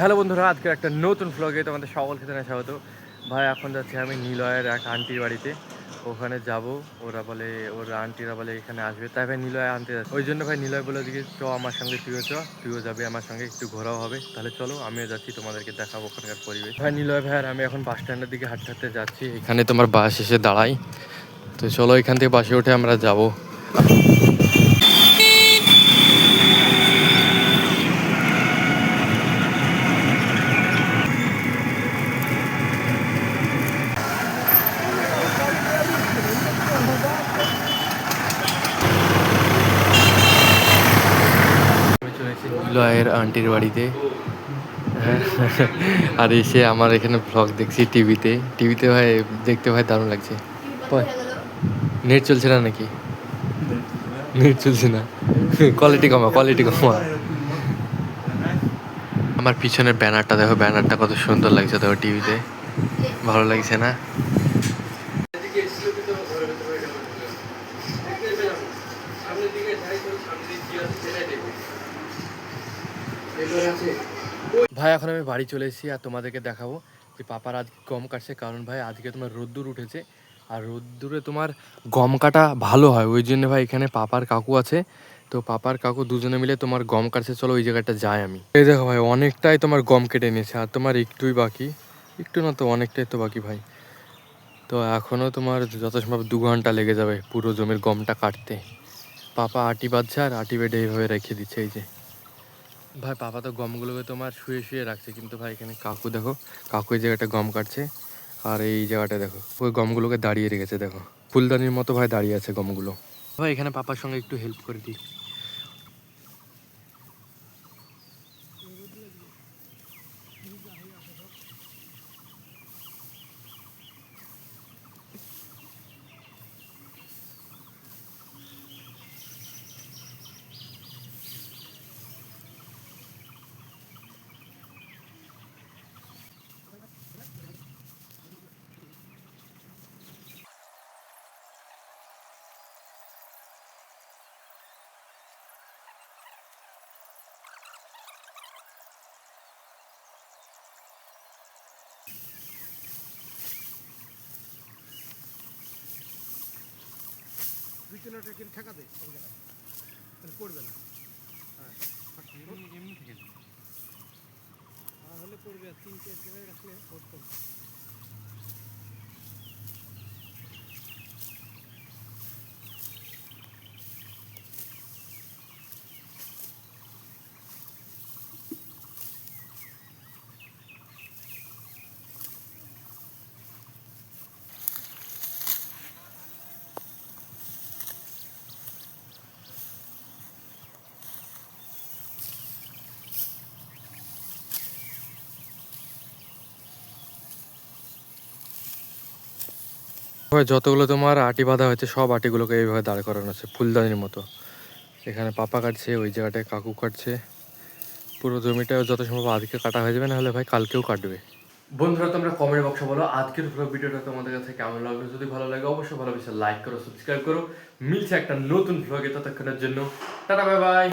Hello বন্ধুরা, আজকে একটা নতুন ভ্লগে তোমাদের সকল খেতে না স্বাগত। ভাই এখন যাচ্ছি আমি নিলয়ের এক আন্টির বাড়িতে, ওখানে যাব। ওর আন্টিরা বলে এখানে আসবে, তাই ভাই নিলয় আনতে যাচ্ছে। ওই জন্য ভাই নিলয় বলে দিকে চ আমার সঙ্গে, তুইও যাবে আমার সঙ্গে, একটু ঘোরাও হবে। তাহলে চলো আমিও যাচ্ছি, তোমাদেরকে দেখাবো ওখানকার পরিবেশ। ভাই নিলয় ভাই আর আমি এখন বাস স্ট্যান্ডের দিকে হাঁটতে হাঁটতে যাচ্ছি, এখানে তোমার বাস এসে দাঁড়াই। তো চলো এখান থেকে বাসে উঠে আমরা যাবো। নিলয়ের আন্টির বাড়িতে, আর এসে আমার এখানে ব্লগ দেখছি টিভিতে ভাই, দেখতে ভাই দারুণ লাগছে। নেট চলছে না নাকি? নেট চলছে না, কোয়ালিটি কমা। আমার পিছনের ব্যানারটা দেখো, ব্যানারটা কত সুন্দর লাগছে দেখো টিভিতে, ভালো লাগছে না? ভাই এখন আমি বাড়ি চলে এসেছি, আর তোমাদেরকে দেখাবো যে পাপার আজকে গম কাটছে। কারণ ভাই আজকে তোমার রোদ্দুর উঠেছে, আর রোদ্দুরে তোমার গম কাটা ভালো হয়, ওই জন্য ভাই এখানে পাপার কাকু আছে। তো পাপার কাকু দুজনে মিলে তোমার গম কাটছে। চলো ওই জায়গাটা যাই আমি। এই দেখো ভাই, অনেকটাই তোমার গম কেটে নিয়েছে, আর তোমার একটুই বাকি। একটু না তো, অনেকটাই তো বাকি ভাই। তো এখনও তোমার যথাসম্ভব 2 ঘন্টা লেগে যাবে পুরো জমির গমটা কাটতে। পাপা আটি বাঁধছে, আর আটি বেঁধে এইভাবে রেখে দিচ্ছে। এই যে ভাই, পাপা তো গমগুলোকে তোমার শুয়ে শুয়ে রাখছে, কিন্তু ভাই এখানে কাকু দেখো, কাকু এই জায়গাটা গম কাটছে, আর এই জায়গাটা দেখো ওই গমগুলোকে দাঁড়িয়ে রেখেছে। দেখো ফুলদানির মতো ভাই দাঁড়িয়ে আছে গমগুলো। ভাই এখানে পাপার সঙ্গে একটু হেল্প করে দিই। পড়বে না, এমনি থেকে তাহলে পড়বে, 3-4 জায়গায় রাখলে পড়তো। যতগুলো তোমার আটি বাঁধা হয়েছে, সব আটিগুলোকে এইভাবে দাঁড় করানো আছে ফুলদানির মতো। এখানে পাপা কাটছে, ওই জায়গাটায় কাকু কাটছে। পুরো জমিটা যত সম্ভব আজকে কাটা হয়ে যাবে, না হলে ভাই কালকেও কাটবে। বন্ধুরা তোমরা কমেন্ট বক্সে বলো আজকের পুরো ভিডিওটা তোমাদের কাছে কেমন লাগলো। যদি ভালো লাগে অবশ্যই ভালোবেসে লাইক করো, সাবস্ক্রাইব করো। মিলছে একটা নতুন ভ্লগে, ততক্ষণের জন্য টাটা, বাই বাই।